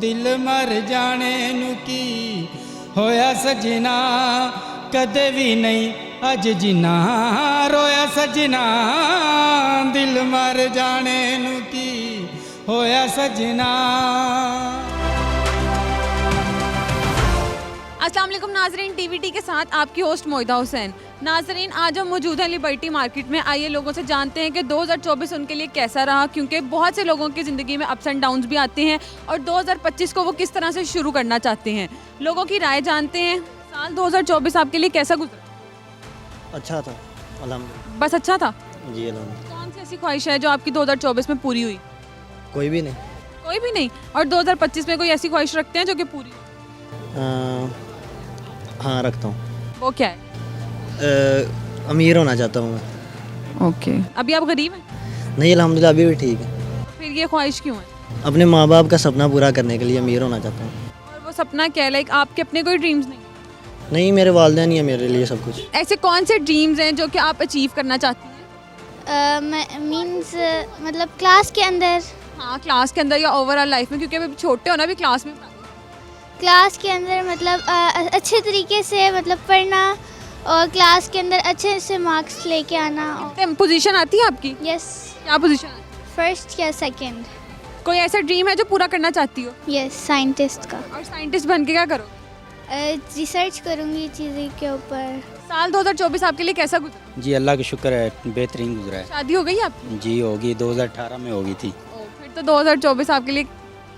दिल मर जाने नू की होया सजना कदे भी नहीं अज जिना रोया सजना दिल मर जाने नू की होया सजना। अस्सलाम वालेकुम नाजरीन, टीवीटी के साथ आपकी होस्ट मोहिदा हुसैन। नाजरीन, आज हम मौजूद हैं लिबर्टी मार्केट में। आइए लोगों से जानते हैं कि 2024 उनके लिए कैसा रहा, क्योंकि बहुत से लोगों की ज़िंदगी में अप्स एंड डाउन्स भी आते हैं और 2025 को वो किस तरह से शुरू करना चाहते हैं। लोगों की राय जानते हैं। साल 2024 आपके लिए कैसा गुजरा? अच्छा था अल्हम्दुलिल्लाह। बस अच्छा था। जी अल्हम्दुलिल्लाह। कौन सी ऐसी ख्वाहिश है जो आपकी 2024 में पूरी हुई? कोई भी नहीं। कोई भी नहीं। और 2025 में कोई ऐसी ख्वाहिश रखते हैं जो कि पूरी हो? हाँ रखता हूँ। वो क्या है? अमीर होना चाहता हूँ मैं। ओके। अभी आप गरीब हैं? नहीं अल्हम्दुलिल्लाह अभी भी ठीक है। फिर ये ख्वाहिश क्यों है? अपने माँ बाप का सपना पूरा करने के लिए अमीर होना चाहता हूँ। और वो सपना क्या है? लाइक आपके अपने कोई ड्रीम्स नहीं? नहीं मेरे वालिदैन ही है मेरे लिए सब कुछ। ऐसे कौन से ड्रीम्स हैं जो कि आप अचीव करना चाहती हैं? मीन्स मतलब क्लास के अंदर। हाँ, क्लास के अंदर या ओवरऑल लाइफ में, क्योंकि अभी छोटे हो ना, अभी क्लास में क्लास के अंदर मतलब अच्छे तरीके से मतलब पढ़ना और क्लास के अंदर अच्छे से मार्क्स लेके आना। पोजीशन आती है आपकी? यस। क्या पोजीशन आती है? फर्स्ट या सेकंड। कोई ऐसा ड्रीम है जो पूरा करना चाहती हो? यस, साइंटिस्ट का। और साइंटिस्ट बन के क्या करो? रिसर्च करूँगी चीज़ें के ऊपर। साल 2024 आपके लिए कैसा गुजरा? जी अल्लाह का शुक्र है, बेहतरीन गुजरा है। शादी हो गई आपकी? जी होगी, 2018 में होगी थी। फिर तो 2024 आपके लिए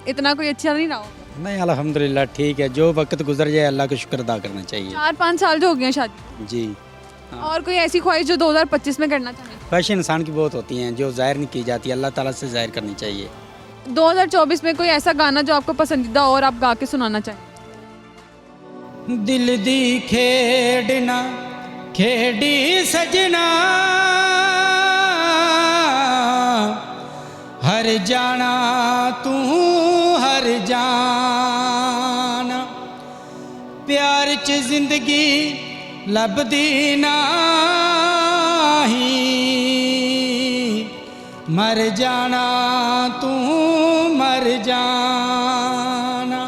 इतना कोई अच्छा नहीं रहा होगा। नहीं अल्हम्दुलिल्लाह ठीक है, जो वक्त गुजर जाए अल्लाह का शुक्र अदा करना चाहिए। 4-5 साल जो हो गए हैं शादी। जी और कोई ऐसी ख्वाहिश जो 2025 में करना चाहें? ख्वाहिश इंसान की बहुत होती हैं जो ज़ाहिर नहीं की जाती, अल्लाह ताला से ज़ाहिर करनी चाहिए। 2024 में कोई ऐसा गाना जो आपको पसंदीदा हो और आप गा के सुनाना चाहें? दिल दी खेडना खेडी सजना हर जाना तू हर जाना प्यार च जिंदगी लभदी नाही मर जाना तू मर जाना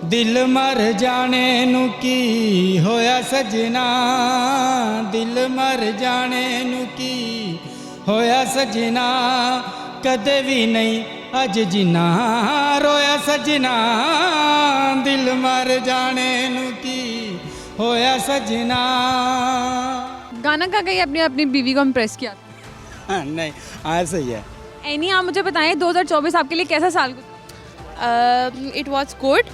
दिल मर जाने नू की होया सजना दिल मर जाने नू की होया सजना कदे भी नहीं अज जिना रोया सजना दिल मर जाने नू की होया सजना। गाना गा गई अपनी अपनी बीवी को इम्प्रेस किया? नहीं ऐसा ही है। एनी, आप मुझे बताएं 2024 आपके लिए कैसा साल गुजरा? It was good.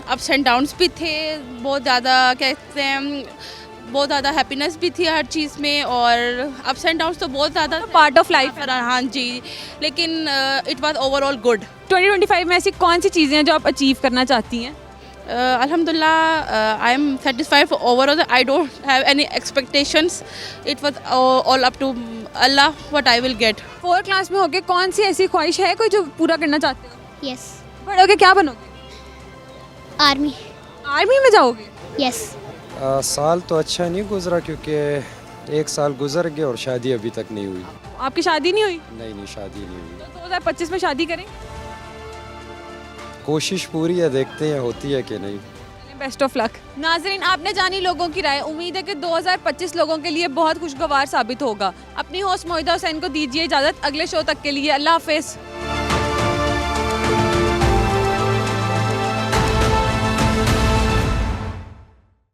Ups and downs भी थे, बहुत ज़्यादा कहते हैं, बहुत ज़्यादा हैप्पीनेस भी थी हर चीज़ में, और अप्स एंड डाउन्स तो बहुत ज़्यादा पार्ट ऑफ लाइफ। हाँ जी, लेकिन इट वॉज ओवरऑल गुड। 2025 में ऐसी कौन सी चीज़ें हैं जो आप अचीव करना चाहती हैं? अल्हम्दुलिल्लाह I am satisfied overall. I don't have any expectations. It was all up to अल्लाह what I will get. 4th class में होके कौन सी ऐसी ख्वाहिश है कोई जो पूरा करना चाहते हो? यस। बड़े होके क्या बनोगे? आर्मी। आर्मी में जाओगे? यस। साल तो अच्छा नहीं गुजरा क्योंकि 1 साल गुजर गया और शादी अभी तक नहीं हुई। आपकी शादी नहीं हुई? नहीं शादी नहीं हुई। तो 2025 में शादी करें? कोशिश पूरी है, देखते हैं होती है कि नहीं। Best of luck. नाजरीन, आपने जानी लोगों की राय। उम्मीद है कि 2025 लोगों के लिए बहुत खुशगवार साबित होगा। अपनी होस्ट मोहिदा हुसैन को दीजिए इजाज़त। अगले शो तक के लिए अल्लाह हाफिज़।